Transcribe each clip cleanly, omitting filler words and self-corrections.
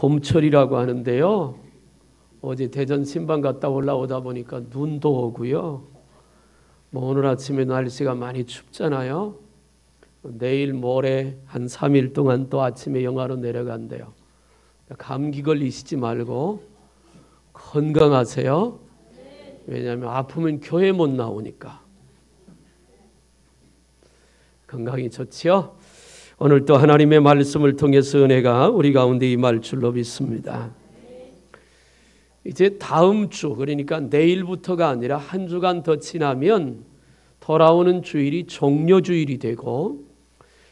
봄철이라고 하는데요. 어제 대전 신방 갔다 올라오다 보니까 눈도 오고요. 오늘 아침에 날씨가 많이 춥잖아요. 내일 모레 한 3일 동안 또 아침에 영하로 내려간대요. 감기 걸리시지 말고 건강하세요. 왜냐하면 아프면 교회 못 나오니까. 건강이 좋지요? 오늘 또 하나님의 말씀을 통해서 은혜가 우리 가운데 임할 줄로 믿습니다. 이제 다음 주, 그러니까 내일부터가 아니라 한 주간 더 지나면 돌아오는 주일이 종려주일이 되고,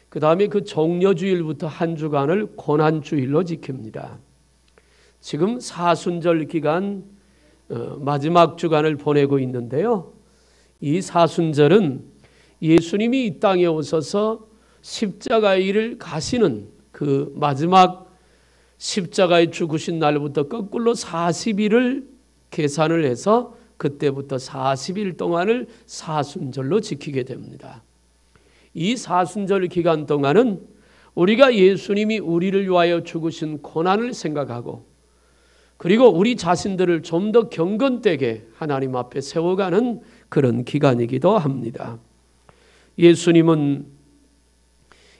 그 다음에 그 종려주일부터 한 주간을 고난주일로 지킵니다. 지금 사순절 기간 마지막 주간을 보내고 있는데요. 이 사순절은 예수님이 이 땅에 오셔서 십자가의 일을 가시는 그 마지막 십자가에 죽으신 날부터 거꾸로 40일을 계산을 해서 그때부터 40일 동안을 사순절로 지키게 됩니다. 이 사순절 기간 동안은 우리가 예수님이 우리를 위하여 죽으신 고난을 생각하고, 그리고 우리 자신들을 좀 더 경건되게 하나님 앞에 세워가는 그런 기간이기도 합니다. 예수님은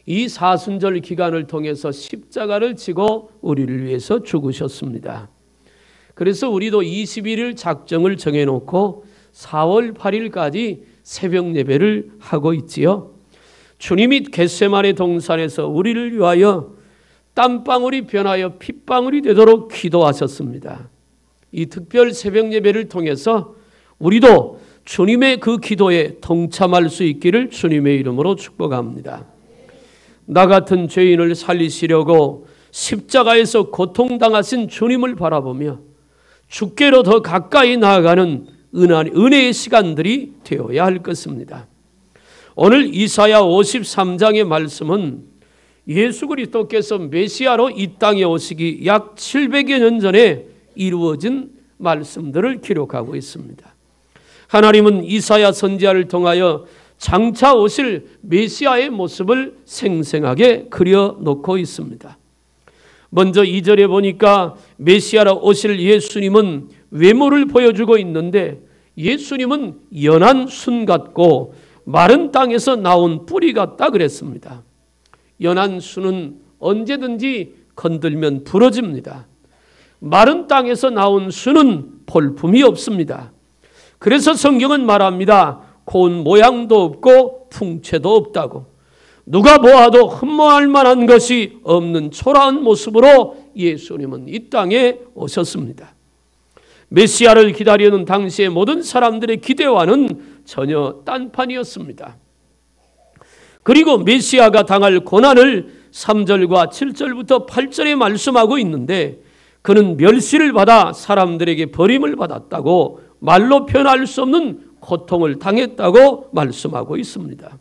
이 사순절 기간을 통해서 십자가를 지고 우리를 위해서 죽으셨습니다. 그래서 우리도 21일 작정을 정해놓고 4월 8일까지 새벽 예배를 하고 있지요. 주님이 겟세마네 동산에서 우리를 위하여 땀방울이 변하여 핏방울이 되도록 기도하셨습니다. 이 특별 새벽 예배를 통해서 우리도 주님의 그 기도에 동참할 수 있기를 주님의 이름으로 축복합니다. 나 같은 죄인을 살리시려고 십자가에서 고통당하신 주님을 바라보며 주께로 더 가까이 나아가는 은혜의 시간들이 되어야 할 것입니다. 오늘 이사야 53장의 말씀은 예수 그리스도께서 메시아로 이 땅에 오시기 약 700여 년 전에 이루어진 말씀들을 기록하고 있습니다. 하나님은 이사야 선지자를 통하여 장차 오실 메시아의 모습을 생생하게 그려놓고 있습니다. 먼저 2절에 보니까 메시아로 오실 예수님은 외모를 보여주고 있는데, 예수님은 연한 순 같고 마른 땅에서 나온 뿌리 같다 그랬습니다. 연한 순은 언제든지 건들면 부러집니다. 마른 땅에서 나온 순은 볼품이 없습니다. 그래서 성경은 말합니다. 고운 모양도 없고 풍채도 없다고. 누가 보아도 흠모할 만한 것이 없는 초라한 모습으로 예수님은 이 땅에 오셨습니다. 메시아를 기다리는 당시의 모든 사람들의 기대와는 전혀 딴판이었습니다. 그리고 메시아가 당할 고난을 3절과 7절부터 8절에 말씀하고 있는데, 그는 멸시를 받아 사람들에게 버림을 받았다고, 말로 표현할 수 없는 고통을 당했다고 말씀하고 있습니다.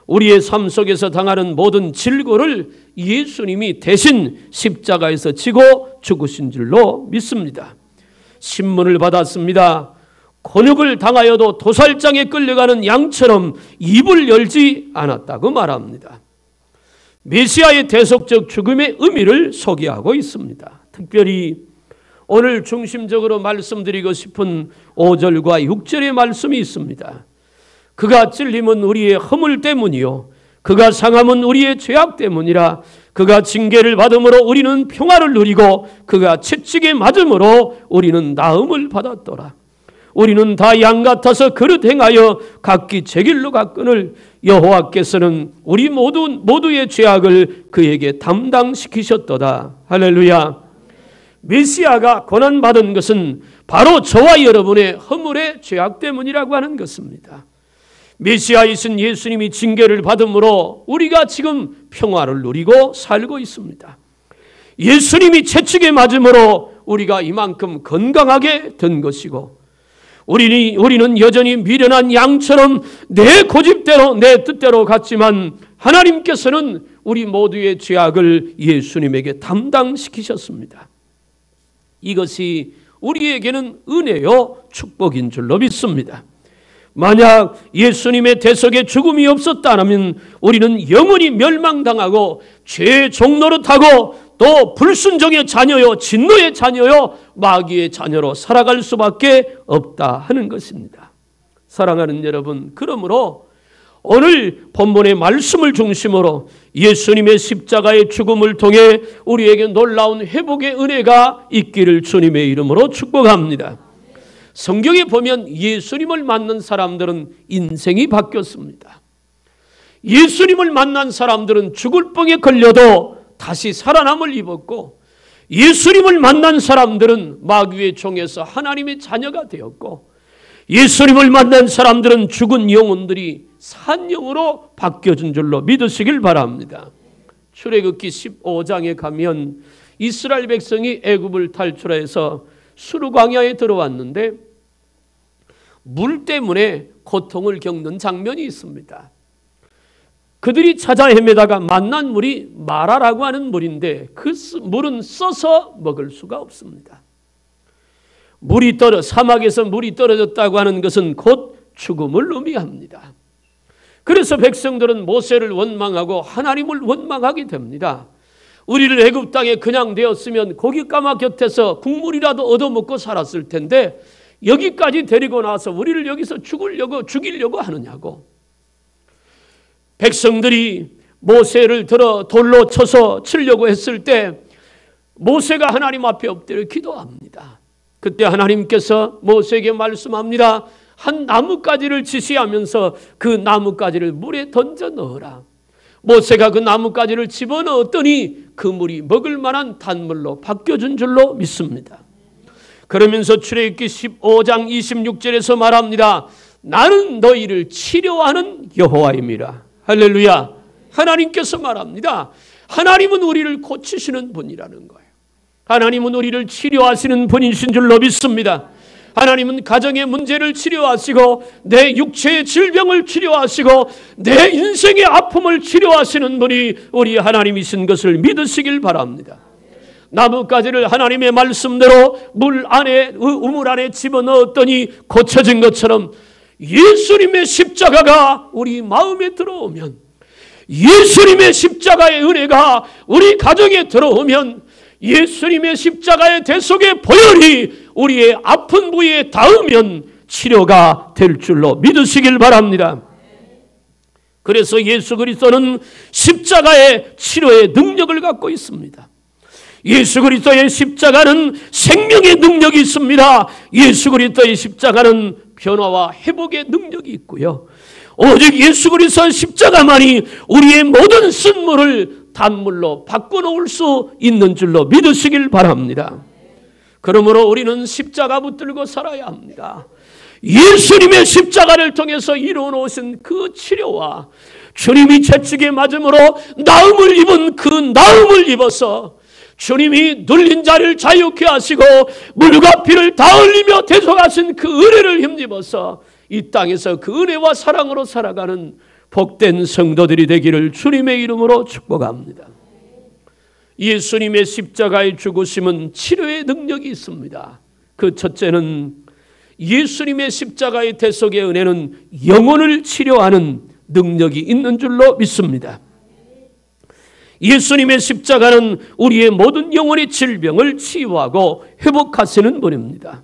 우리의 삶 속에서 당하는 모든 질고를 예수님이 대신 십자가에서 지고 죽으신 줄로 믿습니다. 신문을 받았습니다. 곤욕을 당하여도 도살장에 끌려가는 양처럼 입을 열지 않았다고 말합니다. 메시아의 대속적 죽음의 의미를 소개하고 있습니다. 특별히 오늘 중심적으로 말씀드리고 싶은 5절과 6절의 말씀이 있습니다. 그가 찔림은 우리의 허물 때문이요 그가 상함은 우리의 죄악 때문이라. 그가 징계를 받음으로 우리는 평화를 누리고 그가 채찍에 맞음으로 우리는 나음을 받았더라. 우리는 다 양 같아서 그릇 행하여 각기 제 길로 갔거늘 여호와께서는 우리 모두의 죄악을 그에게 담당시키셨도다. 할렐루야. 메시아가 고난받은 것은 바로 저와 여러분의 허물의 죄악 때문이라고 하는 것입니다. 메시아이신 예수님이 징계를 받음으로 우리가 지금 평화를 누리고 살고 있습니다. 예수님이 채찍에 맞음으로 우리가 이만큼 건강하게 된 것이고, 우리는 여전히 미련한 양처럼 내 고집대로 내 뜻대로 갔지만 하나님께서는 우리 모두의 죄악을 예수님에게 담당시키셨습니다. 이것이 우리에게는 은혜요 축복인 줄로 믿습니다. 만약 예수님의 대속의 죽음이 없었다면 우리는 영원히 멸망당하고 죄의 종노릇하고 또 불순종의 자녀요, 진노의 자녀요, 마귀의 자녀로 살아갈 수밖에 없다 하는 것입니다. 사랑하는 여러분, 그러므로 오늘 본문의 말씀을 중심으로 예수님의 십자가의 죽음을 통해 우리에게 놀라운 회복의 은혜가 있기를 주님의 이름으로 축복합니다. 성경에 보면 예수님을 만난 사람들은 인생이 바뀌었습니다. 예수님을 만난 사람들은 죽을 병에 걸려도 다시 살아남을 입었고, 예수님을 만난 사람들은 마귀의 종에서 하나님의 자녀가 되었고, 예수님을 만난 사람들은 죽은 영혼들이 산 영으로 바뀌어진 줄로 믿으시길 바랍니다. 출애굽기 15장에 가면 이스라엘 백성이 애굽을 탈출해서 수르 광야에 들어왔는데 물 때문에 고통을 겪는 장면이 있습니다. 그들이 찾아 헤매다가 만난 물이 마라라고 하는 물인데 그 물은 써서 먹을 수가 없습니다. 사막에서 물이 떨어졌다고 하는 것은 곧 죽음을 의미합니다. 그래서 백성들은 모세를 원망하고 하나님을 원망하게 됩니다. 우리를 애굽 땅에 그냥 되었으면 고깃가마 곁에서 국물이라도 얻어먹고 살았을 텐데 여기까지 데리고 나서 우리를 여기서 죽이려고 하느냐고. 백성들이 모세를 들어 돌로 쳐서 치려고 했을 때 모세가 하나님 앞에 엎드려 기도합니다. 그때 하나님께서 모세에게 말씀합니다. 한 나뭇가지를 지시하면서 그 나뭇가지를 물에 던져 넣어라. 모세가 그 나뭇가지를 집어넣었더니 그 물이 먹을 만한 단물로 바뀌어진 줄로 믿습니다. 그러면서 출애굽기 15장 26절에서 말합니다. 나는 너희를 치료하는 여호와임이라. 할렐루야. 하나님께서 말합니다. 하나님은 우리를 고치시는 분이라는 거예요. 하나님은 우리를 치료하시는 분이신 줄로 믿습니다. 하나님은 가정의 문제를 치료하시고 내 육체의 질병을 치료하시고 내 인생의 아픔을 치료하시는 분이 우리 하나님이신 것을 믿으시길 바랍니다. 나뭇가지를 하나님의 말씀대로 우물 안에 집어넣었더니 고쳐진 것처럼 예수님의 십자가가 우리 마음에 들어오면, 예수님의 십자가의 은혜가 우리 가정에 들어오면, 예수님의 십자가의 대속의 보혈이 우리의 아픈 부위에 닿으면 치료가 될 줄로 믿으시길 바랍니다. 그래서 예수 그리스도는 십자가의 치료의 능력을 갖고 있습니다. 예수 그리스도의 십자가는 생명의 능력이 있습니다. 예수 그리스도의 십자가는 변화와 회복의 능력이 있고요. 오직 예수 그리스도의 십자가만이 우리의 모든 쓴물을 단물로 바꿔놓을 수 있는 줄로 믿으시길 바랍니다. 그러므로 우리는 십자가 붙들고 살아야 합니다. 예수님의 십자가를 통해서 이루어놓으신 그 치료와 주님이 채찍에 맞음으로 나음을 입은 그 나음을 입어서 주님이 눌린 자를 자유케 하시고 물과 피를 다 흘리며 대속하신 그 은혜를 힘입어서 이 땅에서 그 은혜와 사랑으로 살아가는 복된 성도들이 되기를 주님의 이름으로 축복합니다. 예수님의 십자가의 죽으심은 치료의 능력이 있습니다. 그 첫째는 예수님의 십자가의 대속의 은혜는 영혼을 치료하는 능력이 있는 줄로 믿습니다. 예수님의 십자가는 우리의 모든 영혼의 질병을 치유하고 회복하시는 분입니다.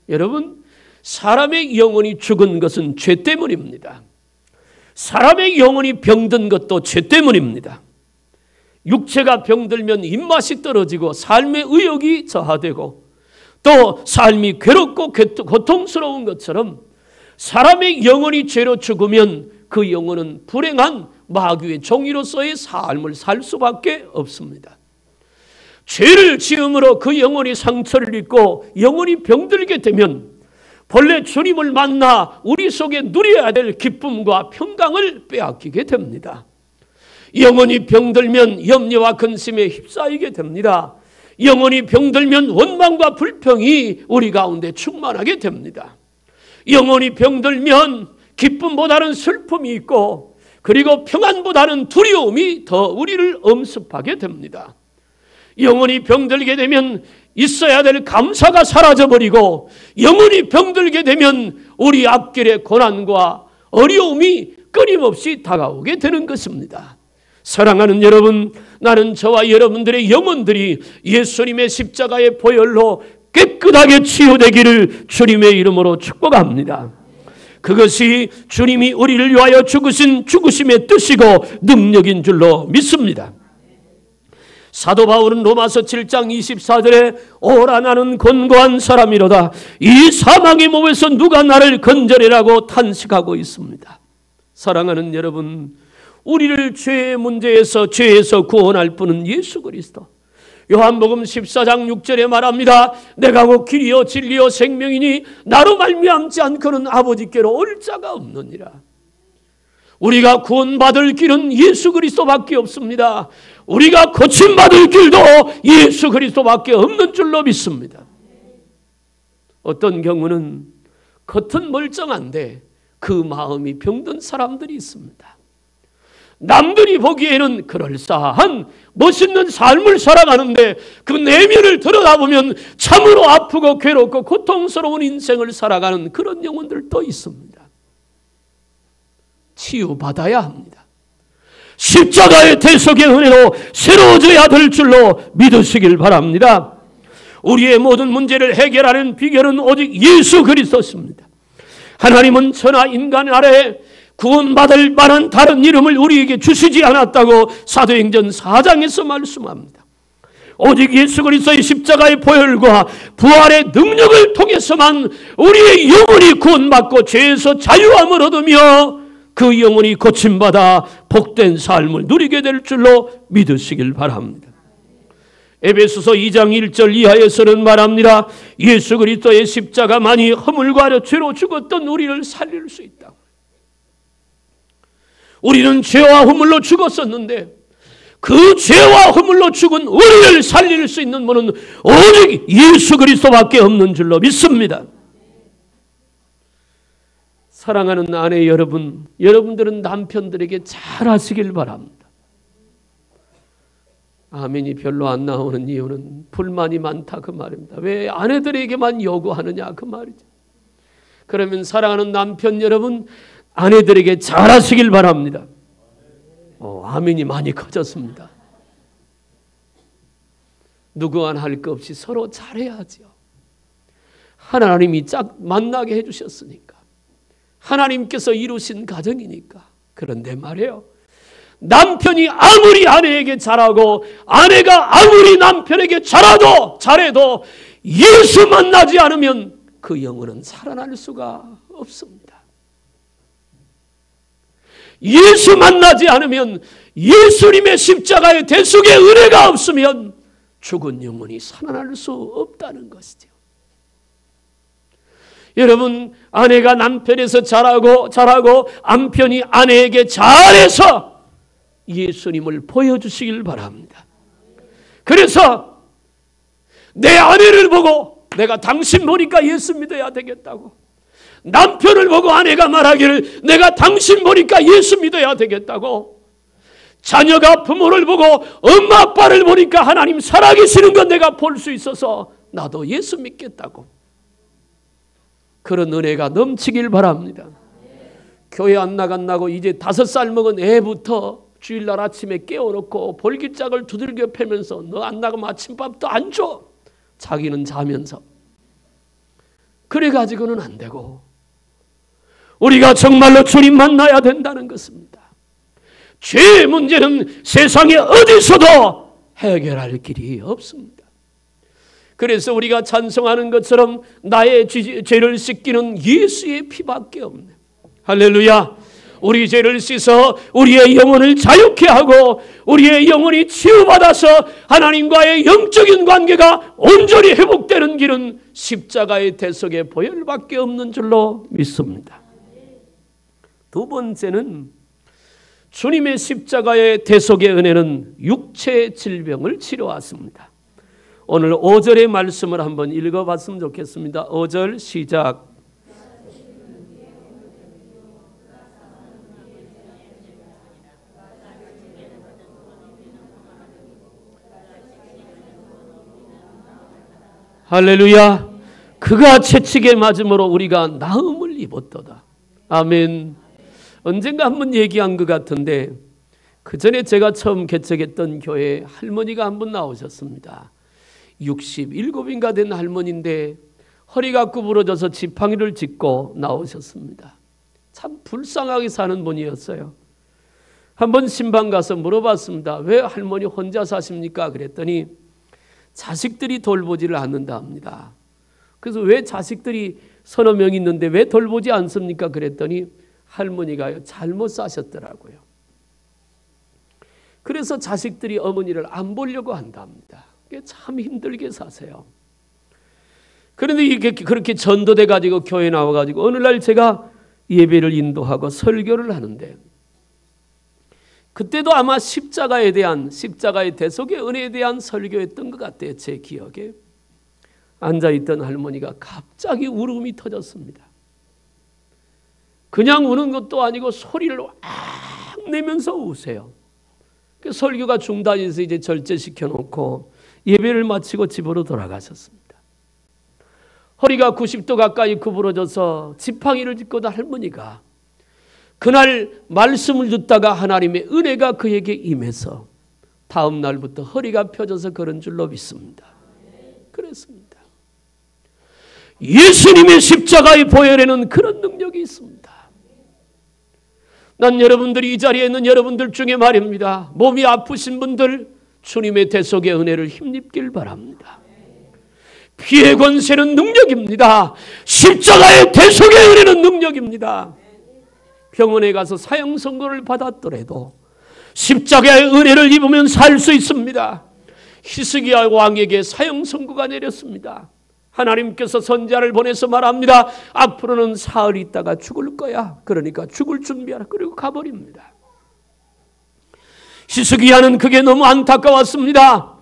여러분, 사람의 영혼이 죽은 것은 죄 때문입니다. 사람의 영혼이 병든 것도 죄 때문입니다. 육체가 병들면 입맛이 떨어지고 삶의 의욕이 저하되고 또 삶이 괴롭고 고통스러운 것처럼 사람의 영혼이 죄로 죽으면 그 영혼은 불행한 마귀의 종이로서의 삶을 살 수밖에 없습니다. 죄를 지음으로 그 영혼이 상처를 입고 영혼이 병들게 되면 본래 주님을 만나 우리 속에 누려야 될 기쁨과 평강을 빼앗기게 됩니다. 영혼이 병들면 염려와 근심에 휩싸이게 됩니다. 영혼이 병들면 원망과 불평이 우리 가운데 충만하게 됩니다. 영혼이 병들면 기쁨보다는 슬픔이 있고 그리고 평안보다는 두려움이 더 우리를 엄습하게 됩니다. 영혼이 병들게 되면 있어야 될 감사가 사라져버리고 영혼이 병들게 되면 우리 앞길에 고난과 어려움이 끊임없이 다가오게 되는 것입니다. 사랑하는 여러분, 나는 저와 여러분들의 영혼들이 예수님의 십자가의 보혈로 깨끗하게 치유되기를 주님의 이름으로 축복합니다. 그것이 주님이 우리를 위하여 죽으신 죽으심의 뜻이고 능력인 줄로 믿습니다. 사도 바울은 로마서 7장 24절에 오라 나는 곤고한 사람이로다. 이 사망의 몸에서 누가 나를 건져내라고 탄식하고 있습니다. 사랑하는 여러분, 우리를 죄의 문제에서 죄에서 구원할 분은 예수 그리스도. 요한복음 14장 6절에 말합니다. 내가 곧 길이요 진리요 생명이니 나로 말미암지 않고는 아버지께로 올 자가 없느니라. 우리가 구원받을 길은 예수 그리스도밖에 없습니다. 우리가 고침받을 길도 예수 그리스도밖에 없는 줄로 믿습니다. 어떤 경우는 겉은 멀쩡한데 그 마음이 병든 사람들이 있습니다. 남들이 보기에는 그럴싸한 멋있는 삶을 살아가는데 그 내면을 들여다보면 참으로 아프고 괴롭고 고통스러운 인생을 살아가는 그런 영혼들도 있습니다. 치유받아야 합니다. 십자가의 대속의 은혜로 새로워져야 될 줄로 믿으시길 바랍니다. 우리의 모든 문제를 해결하는 비결은 오직 예수 그리스도입니다. 하나님은 천하 인간 아래에 구원받을 만한 다른 이름을 우리에게 주시지 않았다고 사도행전 4장에서 말씀합니다. 오직 예수 그리스도의 십자가의 보혈과 부활의 능력을 통해서만 우리의 영혼이 구원받고 죄에서 자유함을 얻으며 그 영혼이 고침받아 복된 삶을 누리게 될 줄로 믿으시길 바랍니다. 에베소서 2장 1절 이하에서는 말합니다. 예수 그리스도의 십자가만이 허물과 죄로 죽었던 우리를 살릴 수 있다. 우리는 죄와 허물로 죽었었는데 그 죄와 허물로 죽은 우리를 살릴 수 있는 분은 오직 예수 그리스도밖에 없는 줄로 믿습니다. 사랑하는 아내 여러분, 여러분들은 남편들에게 잘하시길 바랍니다. 아멘이 별로 안 나오는 이유는 불만이 많다 그 말입니다. 왜 아내들에게만 요구하느냐 그 말이죠. 그러면 사랑하는 남편 여러분, 아내들에게 잘하시길 바랍니다. 아멘이 많이 커졌습니다. 누구한 할 것 없이 서로 잘해야죠. 하나님이 짝 만나게 해주셨으니까. 하나님께서 이루신 가정이니까. 그런데 말이에요. 남편이 아무리 아내에게 잘하고 아내가 아무리 남편에게 잘해도 예수 만나지 않으면 그 영혼은 살아날 수가 없습니다. 예수 만나지 않으면 예수님의 십자가의 대속의 은혜가 없으면 죽은 영혼이 살아날 수 없다는 것이죠. 여러분, 아내가 남편에서 잘하고 남편이 아내에게 잘해서 예수님을 보여주시길 바랍니다. 그래서 내 아내를 보고 내가 당신 보니까 예수 믿어야 되겠다고, 남편을 보고 아내가 말하기를 내가 당신 보니까 예수 믿어야 되겠다고, 자녀가 부모를 보고 엄마 아빠를 보니까 하나님 살아계시는 건 내가 볼 수 있어서 나도 예수 믿겠다고, 그런 은혜가 넘치길 바랍니다. 교회 안 나간다고 이제 5살 먹은 애부터 주일날 아침에 깨워놓고 볼기짝을 두들겨 패면서 너 안 나가면 아침밥도 안 줘. 자기는 자면서. 그래가지고는 안 되고 우리가 정말로 주님 만나야 된다는 것입니다. 죄의 문제는 세상에 어디서도 해결할 길이 없습니다. 그래서 우리가 찬송하는 것처럼 나의 죄를 씻기는 예수의 피밖에 없네. 할렐루야. 우리 죄를 씻어 우리의 영혼을 자유케 하고 우리의 영혼이 치유받아서 하나님과의 영적인 관계가 온전히 회복되는 길은 십자가의 대속의 보혈밖에 없는 줄로 믿습니다. 두 번째는 주님의 십자가의 대속의 은혜는 육체의 질병을 치료하십니다. 오늘 5절의 말씀을 한번 읽어봤으면 좋겠습니다. 5절 시작. 할렐루야. 그가 채찍에 맞음으로 우리가 나음을 입었도다. 아멘. 언젠가 한번 얘기한 것 같은데 그 전에 제가 처음 개척했던 교회에 할머니가 한 분 나오셨습니다. 67인가 된 할머니인데 허리가 구부러져서 지팡이를 짚고 나오셨습니다. 참 불쌍하게 사는 분이었어요. 한번 신방 가서 물어봤습니다. 왜 할머니 혼자 사십니까? 그랬더니 자식들이 돌보지를 않는다 합니다. 그래서 왜 자식들이 서너 명 있는데 왜 돌보지 않습니까? 그랬더니 할머니가 잘못 사셨더라고요. 그래서 자식들이 어머니를 안 보려고 한답니다. 참 힘들게 사세요. 그런데 이게 그렇게 전도돼 가지고 교회 나와 가지고 어느 날 제가 예배를 인도하고 설교를 하는데 그때도 아마 십자가의 대속의 은혜에 대한 설교였던 것 같아요. 제 기억에 앉아있던 할머니가 갑자기 울음이 터졌습니다. 그냥 우는 것도 아니고 소리를 왁 내면서 우세요. 설교가 중단해서 이제 절제시켜 놓고 예배를 마치고 집으로 돌아가셨습니다. 허리가 90도 가까이 구부러져서 지팡이를 짚고도 할머니가 그날 말씀을 듣다가 하나님의 은혜가 그에게 임해서 다음 날부터 허리가 펴져서 그런 줄로 믿습니다. 그랬습니다. 예수님의 십자가의 보혈에는 그런 능력이 있습니다. 난 여러분들이 이 자리에 있는 여러분들 중에 말입니다. 몸이 아프신 분들 주님의 대속의 은혜를 힘입길 바랍니다. 피의 권세는 능력입니다. 십자가의 대속의 은혜는 능력입니다. 병원에 가서 사형 선고를 받았더라도 십자가의 은혜를 입으면 살 수 있습니다. 히스기야 왕에게 사형 선고가 내렸습니다. 하나님께서 선지자를 보내서 말합니다. 앞으로는 사흘 있다가 죽을 거야. 그러니까 죽을 준비하라. 그리고 가버립니다. 히스기야는 그게 너무 안타까웠습니다.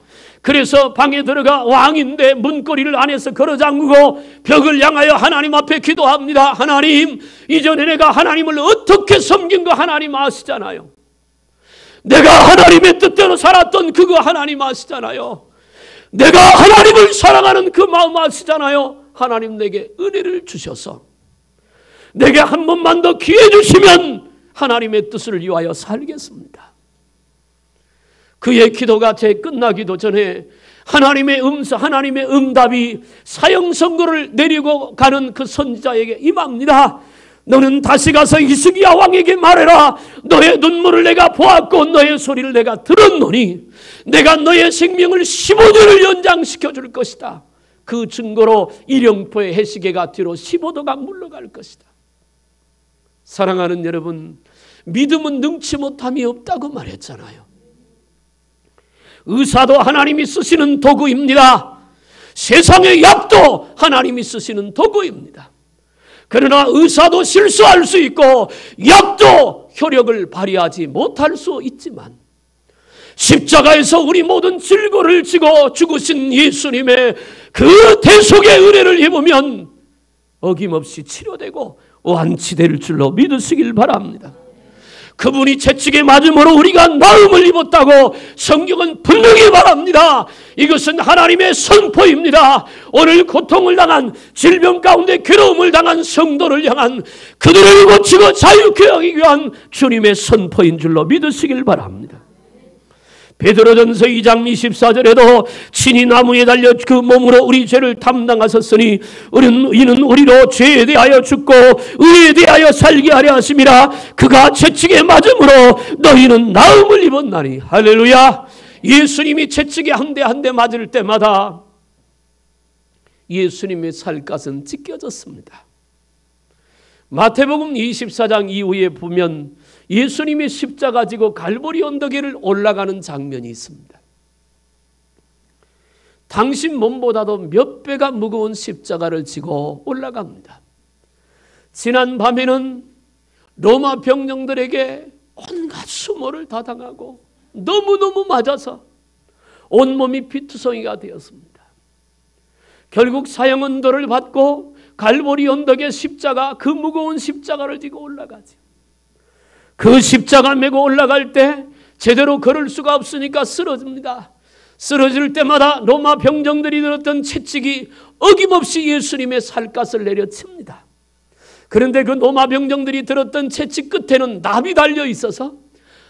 그래서 방에 들어가 왕인데 문고리를 안에서 걸어 잠그고 벽을 향하여 하나님 앞에 기도합니다. 하나님, 이전에 내가 하나님을 어떻게 섬긴 거 하나님 아시잖아요. 내가 하나님의 뜻대로 살았던 그거 하나님 아시잖아요. 내가 하나님을 사랑하는 그 마음 아시잖아요. 하나님 내게 은혜를 주셔서 내게 한 번만 더 기회 주시면 하나님의 뜻을 위하여 살겠습니다. 그의 기도가 끝나기도 전에 하나님의 응답이 사형 선고를 내리고 가는 그 선지자에게 임합니다. 너는 다시 가서 히스기야 왕에게 말해라. 너의 눈물을 내가 보았고 너의 소리를 내가 들었노니 내가 너의 생명을 15년을 연장시켜 줄 것이다. 그 증거로 일영포의 해시계가 뒤로 15도가 물러갈 것이다. 사랑하는 여러분, 믿음은 능치 못함이 없다고 말했잖아요. 의사도 하나님이 쓰시는 도구입니다. 세상의 약도 하나님이 쓰시는 도구입니다. 그러나 의사도 실수할 수 있고 약도 효력을 발휘하지 못할 수 있지만 십자가에서 우리 모든 질고를 지고 죽으신 예수님의 그 대속의 은혜를 입으면 어김없이 치료되고 완치될 줄로 믿으시길 바랍니다. 그분이 채찍에 맞음으로 우리가 나음을 입었다고 성경은 분명히 말합니다. 이것은 하나님의 선포입니다. 오늘 고통을 당한, 질병 가운데 괴로움을 당한 성도를 향한, 그들을 고치고 자유케 하기 위한 주님의 선포인 줄로 믿으시길 바랍니다. 베드로전서 2장 24절에도 친히 나무에 달려 그 몸으로 우리 죄를 담당하셨으니 이는 우리로 죄에 대하여 죽고 의에 대하여 살게 하려 하심이라. 그가 채찍에 맞음으로 너희는 나음을 입었나니. 할렐루야. 예수님이 채찍에 한 대 한 대 맞을 때마다 예수님의 살갗은 찢겨졌습니다. 마태복음 24장 이후에 보면 예수님이 십자가 지고 갈보리 언덕에를 올라가는 장면이 있습니다. 당신 몸보다도 몇 배가 무거운 십자가를 지고 올라갑니다. 지난 밤에는 로마 병정들에게 온갖 수모를 다 당하고 너무너무 맞아서 온몸이 피투성이가 되었습니다. 결국 사형 언도를 받고 갈보리 언덕의 십자가, 그 무거운 십자가를 지고 올라가죠. 그 십자가 메고 올라갈 때 제대로 걸을 수가 없으니까 쓰러집니다. 쓰러질 때마다 로마 병정들이 들었던 채찍이 어김없이 예수님의 살갗을 내려칩니다. 그런데 그 로마 병정들이 들었던 채찍 끝에는 납이 달려 있어서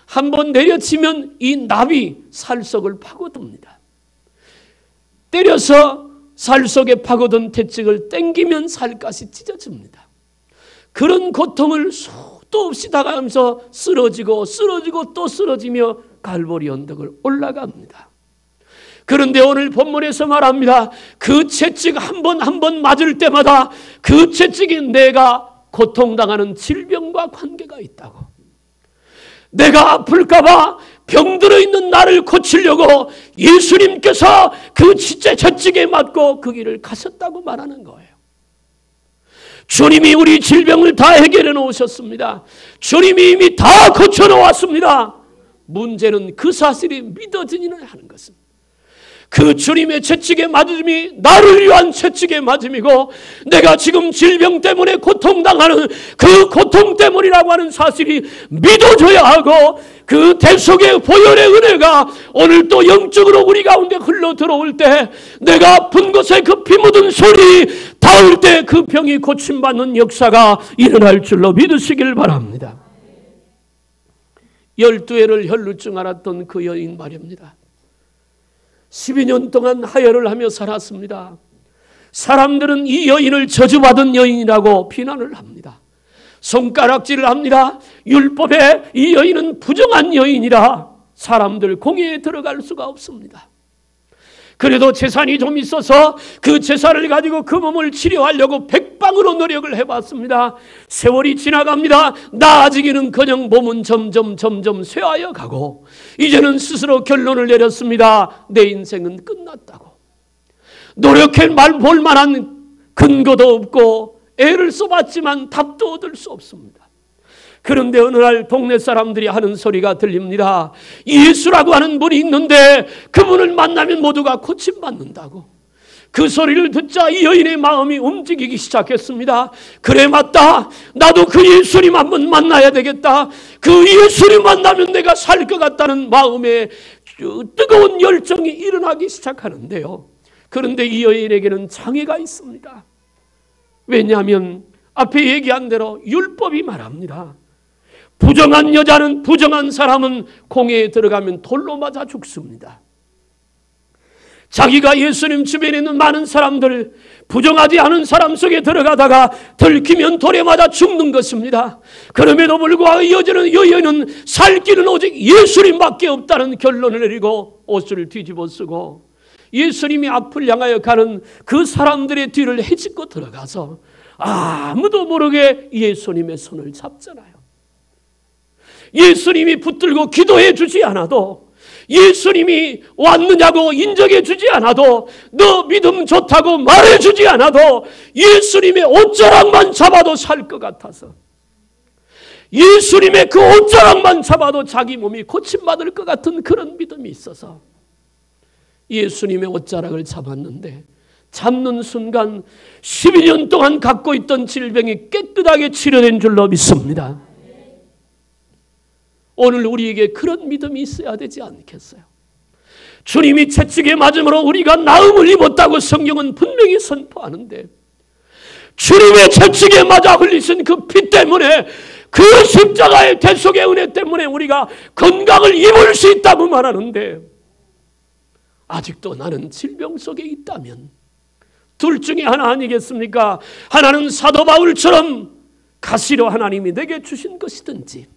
한번 내려치면 이 납이 살석을 파고듭니다. 때려서 살속에 파고든 태찍을 땡기면 살갗이 찢어집니다. 그런 고통을 수도 없이 당하면서 쓰러지고 또 쓰러지며 갈보리 언덕을 올라갑니다. 그런데 오늘 본문에서 말합니다. 그 채찍 한 번 맞을 때마다 그 채찍이 내가 고통당하는 질병과 관계가 있다고. 내가 아플까봐 병들어 있는 나를 고치려고 예수님께서 그 채찍에 맞고 그 길을 가셨다고 말하는 거예요. 주님이 우리 질병을 다 해결해 놓으셨습니다. 주님이 이미 다 고쳐 놓았습니다. 문제는 그 사실이 믿어지기는 하는 것입니다. 그 주님의 채찍의 맞음이 나를 위한 채찍의 맞음이고, 내가 지금 질병 때문에 고통당하는 그 고통 때문이라고 하는 사실이 믿어져야 하고, 그 대속의 보혈의 은혜가 오늘 또 영적으로 우리 가운데 흘러 들어올 때, 내가 아픈 곳에 그 피 묻은 손이 닿을 때 그 병이 고침받는 역사가 일어날 줄로 믿으시길 바랍니다. 12회를 혈루증 앓았던 그 여인 말입니다. 12년 동안 하혈을 하며 살았습니다. 사람들은 이 여인을 저주받은 여인이라고 비난을 합니다. 손가락질을 합니다. 율법에 이 여인은 부정한 여인이라 사람들 공회에 들어갈 수가 없습니다. 그래도 재산이 좀 있어서 그 재산을 가지고 그 몸을 치료하려고 백방으로 노력을 해봤습니다. 세월이 지나갑니다. 나아지기는커녕 몸은 점점 쇠하여 가고, 이제는 스스로 결론을 내렸습니다. 내 인생은 끝났다고. 노력해 볼 만한 근거도 없고 애를 써봤지만 답도 얻을 수 없습니다. 그런데 어느 날 동네 사람들이 하는 소리가 들립니다. 예수라고 하는 분이 있는데 그분을 만나면 모두가 고침받는다고. 그 소리를 듣자 이 여인의 마음이 움직이기 시작했습니다. 그래, 맞다. 나도 그 예수님 한번 만나야 되겠다. 그 예수님 만나면 내가 살 것 같다는 마음에 뜨거운 열정이 일어나기 시작하는데요. 그런데 이 여인에게는 장애가 있습니다. 왜냐하면 앞에 얘기한 대로 율법이 말합니다. 부정한 여자는, 부정한 사람은 공회에 들어가면 돌로 맞아 죽습니다. 자기가 예수님 주변에 있는 많은 사람들, 부정하지 않은 사람 속에 들어가다가 들키면 돌에 맞아 죽는 것입니다. 그럼에도 불구하고 이 여인은 살 길은 오직 예수님밖에 없다는 결론을 내리고 옷을 뒤집어 쓰고 예수님이 앞을 향하여 가는 그 사람들의 뒤를 헤집고 들어가서 아무도 모르게 예수님의 손을 잡잖아요. 예수님이 붙들고 기도해 주지 않아도, 예수님이 왔느냐고 인정해 주지 않아도, 너 믿음 좋다고 말해 주지 않아도 예수님의 옷자락만 잡아도 살 것 같아서, 예수님의 그 옷자락만 잡아도 자기 몸이 고침받을 것 같은 그런 믿음이 있어서 예수님의 옷자락을 잡았는데, 잡는 순간 12년 동안 갖고 있던 질병이 깨끗하게 치료된 줄로 믿습니다. 오늘 우리에게 그런 믿음이 있어야 되지 않겠어요? 주님이 채찍에 맞음으로 우리가 나음을 입었다고 성경은 분명히 선포하는데, 주님의 채찍에 맞아 흘리신 그 피 때문에, 그 십자가의 대속의 은혜 때문에 우리가 건강을 입을 수 있다고 말하는데, 아직도 나는 질병 속에 있다면 둘 중에 하나 아니겠습니까? 하나는 사도 바울처럼 가시로 하나님이 내게 주신 것이든지,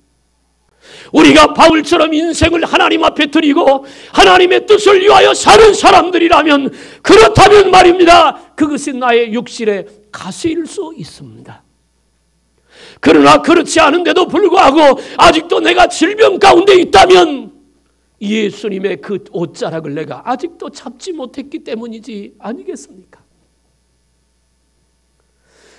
우리가 바울처럼 인생을 하나님 앞에 드리고 하나님의 뜻을 위하여 사는 사람들이라면, 그렇다면 말입니다, 그것이 나의 육신의 가시일 수 있습니다. 그러나 그렇지 않은데도 불구하고 아직도 내가 질병 가운데 있다면 예수님의 그 옷자락을 내가 아직도 잡지 못했기 때문이지 아니겠습니까?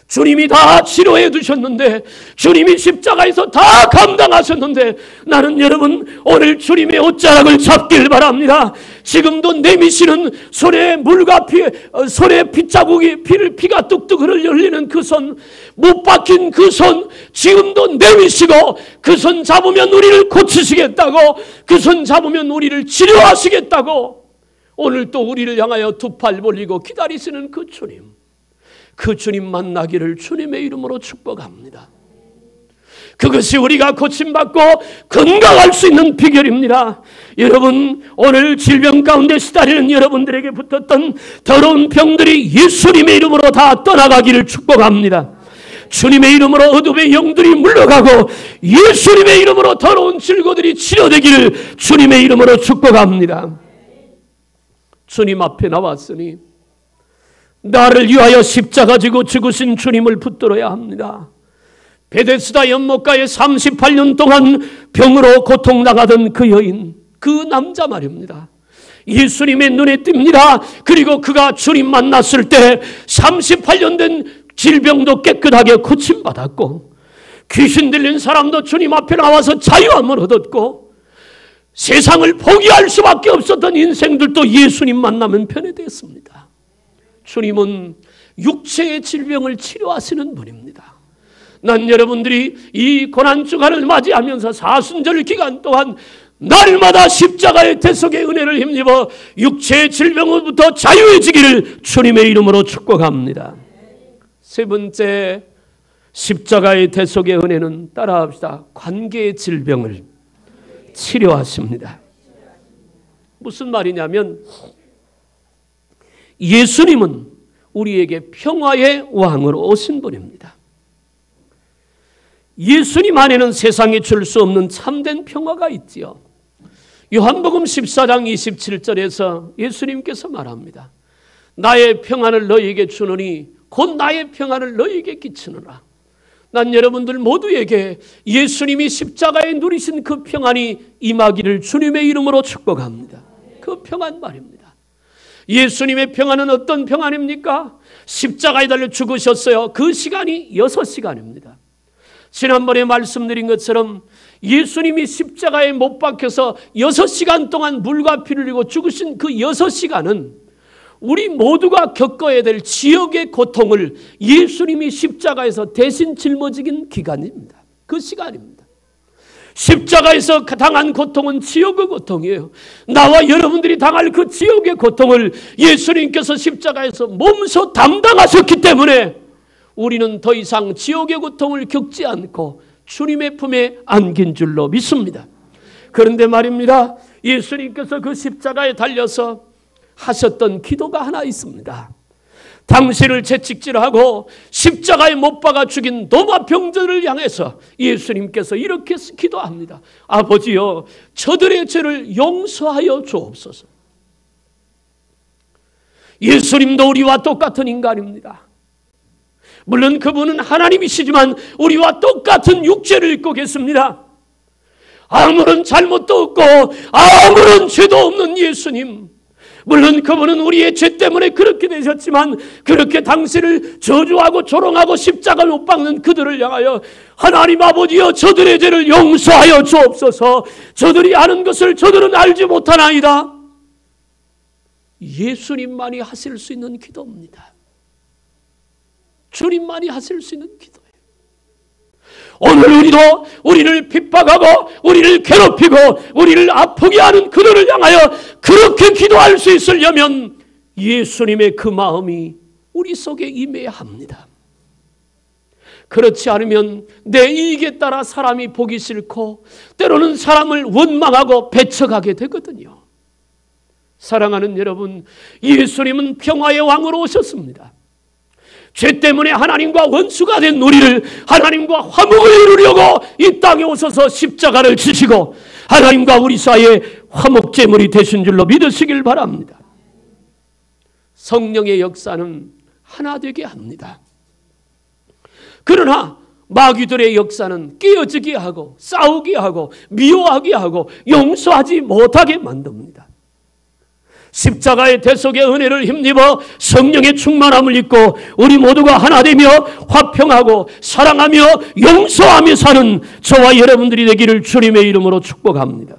주님이 다 치료해 주셨는데, 주님이 십자가에서 다 감당하셨는데, 나는 여러분 오늘 주님의 옷자락을 잡길 바랍니다. 지금도 내미시는 손에 물과 피, 손에 핏자국이 피가 뚝뚝 흘리는 그 손, 못 박힌 그 손 지금도 내미시고, 그 손 잡으면 우리를 고치시겠다고, 그 손 잡으면 우리를 치료하시겠다고 오늘 또 우리를 향하여 두 팔 벌리고 기다리시는 그 주님, 그 주님 만나기를 주님의 이름으로 축복합니다. 그것이 우리가 고침받고 건강할 수 있는 비결입니다. 여러분, 오늘 질병 가운데 시달리는 여러분들에게 붙었던 더러운 병들이 예수님의 이름으로 다 떠나가기를 축복합니다. 주님의 이름으로 어둠의 영들이 물러가고 예수님의 이름으로 더러운 질고들이 치료되기를 주님의 이름으로 축복합니다. 주님 앞에 나왔으니 나를 위하여 십자가 지고 죽으신 주님을 붙들어야 합니다. 베데스다 연못가에 38년 동안 병으로 고통당하던 그 여인, 그 남자 말입니다. 예수님의 눈에 띕니다. 그리고 그가 주님 만났을 때 38년 된 질병도 깨끗하게 고침받았고 귀신 들린 사람도 주님 앞에 나와서 자유함을 얻었고 세상을 포기할 수밖에 없었던 인생들도 예수님 만나면 변해됐습니다. 주님은 육체의 질병을 치료하시는 분입니다. 난 여러분들이 이 고난주간을 맞이하면서 사순절 기간 동안 날마다 십자가의 대속의 은혜를 힘입어 육체의 질병으로부터 자유해지기를 주님의 이름으로 축복합니다. 세 번째, 십자가의 대속의 은혜는 따라합시다. 관계의 질병을 치료하십니다. 무슨 말이냐면 예수님은 우리에게 평화의 왕으로 오신 분입니다. 예수님 안에는 세상에 줄 수 없는 참된 평화가 있지요. 요한복음 14장 27절에서 예수님께서 말합니다. 나의 평안을 너희에게 주노니 곧 나의 평안을 너희에게 끼치노라. 난 여러분들 모두에게 예수님이 십자가에 누리신 그 평안이 임하기를 주님의 이름으로 축복합니다. 그 평안 말입니다. 예수님의 평안은 어떤 평안입니까? 십자가에 달려 죽으셨어요. 그 시간이 6시간입니다. 지난번에 말씀드린 것처럼 예수님이 십자가에 못 박혀서 6시간 동안 물과 피를 흘리고 죽으신 그 6시간은 우리 모두가 겪어야 될 지옥의 고통을 예수님이 십자가에서 대신 짊어지긴 기간입니다. 그 시간입니다. 십자가에서 당한 고통은 지옥의 고통이에요. 나와 여러분들이 당할 그 지옥의 고통을 예수님께서 십자가에서 몸소 담당하셨기 때문에 우리는 더 이상 지옥의 고통을 겪지 않고 주님의 품에 안긴 줄로 믿습니다. 그런데 말입니다. 예수님께서 그 십자가에 달려서 하셨던 기도가 하나 있습니다. 당신을 채찍질하고 십자가에 못 박아 죽인 노마 병자를 향해서 예수님께서 이렇게 기도합니다. 아버지여, 저들의 죄를 용서하여 주옵소서. 예수님도 우리와 똑같은 인간입니다. 물론 그분은 하나님이시지만 우리와 똑같은 육체를 입고 계십니다. 아무런 잘못도 없고 아무런 죄도 없는 예수님, 물론 그분은 우리의 죄 때문에 그렇게 되셨지만 그렇게 당신을 저주하고 조롱하고 십자가를 못 박는 그들을 향하여 하나님 아버지여, 저들의 죄를 용서하여 주옵소서. 저들이 아는 것을 저들은 알지 못하나이다. 예수님만이 하실 수 있는 기도입니다. 주님만이 하실 수 있는 기도예요. 오늘 우리도 우리를 핍박하고 우리를 괴롭히고 우리를 아프게 하는 그들을 향하여 그렇게 기도할 수 있으려면 예수님의 그 마음이 우리 속에 임해야 합니다. 그렇지 않으면 내 이익에 따라 사람이 보기 싫고 때로는 사람을 원망하고 배척하게 되거든요. 사랑하는 여러분, 예수님은 평화의 왕으로 오셨습니다. 죄 때문에 하나님과 원수가 된 우리를 하나님과 화목을 이루려고 이 땅에 오셔서 십자가를 지시고 하나님과 우리 사이에 화목제물이 되신 줄로 믿으시길 바랍니다. 성령의 역사는 하나 되게 합니다. 그러나 마귀들의 역사는 깨어지게 하고 싸우게 하고 미워하게 하고 용서하지 못하게 만듭니다. 십자가의 대속의 은혜를 힘입어 성령의 충만함을 입고 우리 모두가 하나 되며 화평하고 사랑하며 용서하며 사는 저와 여러분들이 되기를 주님의 이름으로 축복합니다.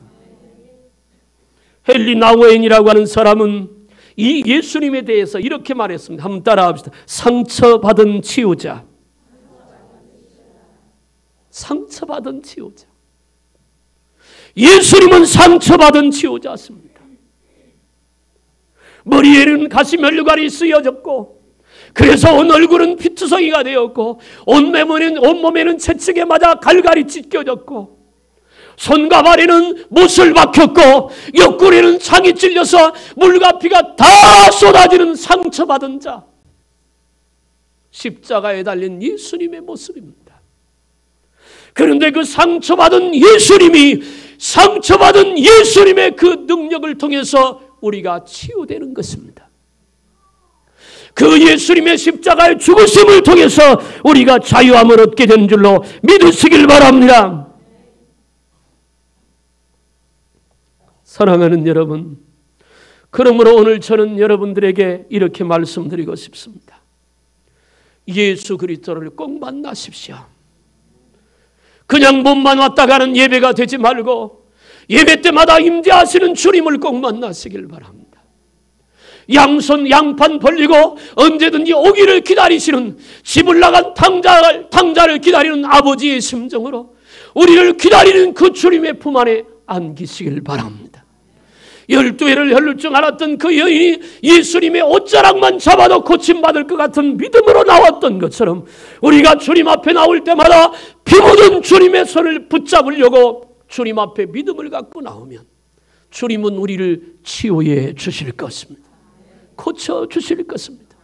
헨리 나우엔이라고 하는 사람은 이 예수님에 대해서 이렇게 말했습니다. 한번 따라합시다. 상처받은 치유자. 상처받은 치유자. 예수님은 상처받은 치유자였습니다. 머리에는 가시면류관이 쓰여졌고 그래서 온 얼굴은 피투성이가 되었고 온몸에는 채찍에 맞아 갈갈이 찢겨졌고 손과 발에는 못을 박혔고 옆구리는 창이 찔려서 물과 피가 다 쏟아지는 상처받은 자, 십자가에 달린 예수님의 모습입니다. 그런데 그 상처받은 예수님의 그 능력을 통해서 우리가 치유되는 것입니다. 그 예수님의 십자가의 죽으심을 통해서 우리가 자유함을 얻게 된 줄로 믿으시길 바랍니다. 사랑하는 여러분, 그러므로 오늘 저는 여러분들에게 이렇게 말씀드리고 싶습니다. 예수 그리스도를 꼭 만나십시오. 그냥 몸만 왔다 가는 예배가 되지 말고 예배 때마다 임재하시는 주님을 꼭 만나시길 바랍니다. 양손 양판 벌리고 언제든지 오기를 기다리시는, 집을 나간 탕자를 기다리는 아버지의 심정으로 우리를 기다리는 그 주님의 품 안에 안기시길 바랍니다. 12회를 혈루증 줄 알았던 그 여인이 예수님의 옷자락만 잡아도 고침받을 것 같은 믿음으로 나왔던 것처럼 우리가 주님 앞에 나올 때마다 피 묻은 주님의 손을 붙잡으려고 주님 앞에 믿음을 갖고 나오면 주님은 우리를 치유해 주실 것입니다. 고쳐 주실 것입니다.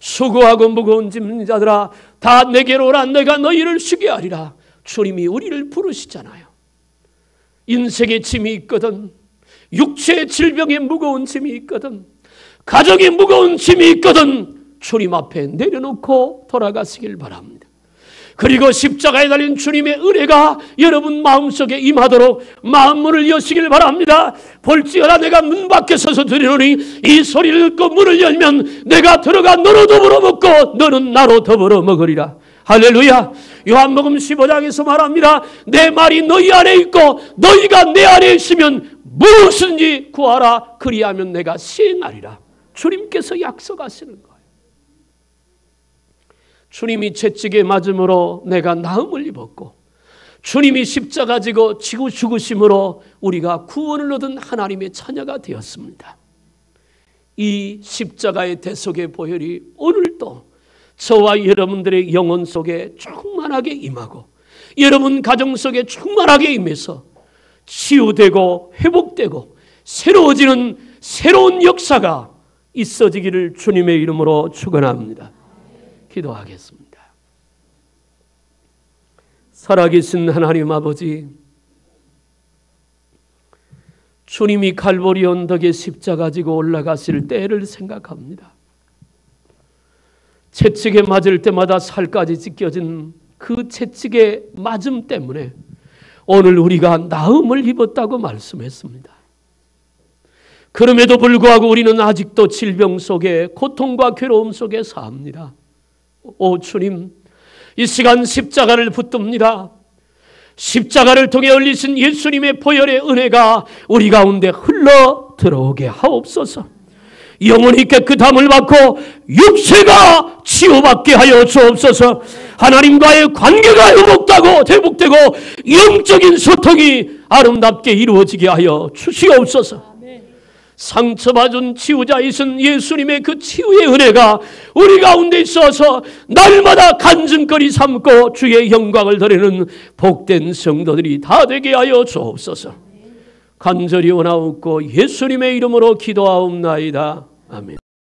수고하고 무거운 짐진 자들아 다 내게로 오라, 내가 너희를 쉬게 하리라. 주님이 우리를 부르시잖아요. 인생의 짐이 있거든, 육체의 질병에 무거운 짐이 있거든, 가정에 무거운 짐이 있거든, 주님 앞에 내려놓고 돌아가시길 바랍니다. 그리고 십자가에 달린 주님의 은혜가 여러분 마음속에 임하도록 마음문을 여시길 바랍니다. 볼지어다 내가 문 밖에 서서 들으노니 이 소리를 듣고 문을 열면 내가 들어가 너로 더불어 먹고 너는 나로 더불어 먹으리라. 할렐루야. 요한복음 15장에서 말합니다. 내 말이 너희 안에 있고 너희가 내 안에 있으면 무엇인지 구하라, 그리하면 내가 시행하리라. 주님께서 약속하시는 거예요. 주님이 채찍에 맞음으로 내가 나음을 입었고 주님이 십자가 지고 죽으심으로 우리가 구원을 얻은 하나님의 자녀가 되었습니다. 이 십자가의 대속의 보혈이 오늘도 저와 여러분들의 영혼 속에 충만하게 임하고 여러분 가정 속에 충만하게 임해서 치유되고 회복되고 새로워지는 새로운 역사가 있어지기를 주님의 이름으로 축원합니다. 기도하겠습니다. 살아계신 하나님 아버지, 주님이 갈보리 언덕에 십자가 지고 올라가실 때를 생각합니다. 채찍에 맞을 때마다 살까지 찢겨진 그 채찍의 맞음 때문에 오늘 우리가 나음을 입었다고 말씀했습니다. 그럼에도 불구하고 우리는 아직도 질병 속에, 고통과 괴로움 속에 삽니다. 오 주님, 이 시간 십자가를 붙듭니다. 십자가를 통해 흘리신 예수님의 보혈의 은혜가 우리 가운데 흘러 들어오게 하옵소서. 영혼이 깨끗함을 받고 육체가 치유받게 하여 주옵소서. 하나님과의 관계가 회복되고 영적인 소통이 아름답게 이루어지게 하여 주시옵소서. 상처받은 치유자이신 예수님의 그 치유의 은혜가 우리 가운데 있어서 날마다 간증거리 삼고 주의 영광을 드리는 복된 성도들이 다 되게 하여 주옵소서. 간절히 원하옵고 예수님의 이름으로 기도하옵나이다. 아멘.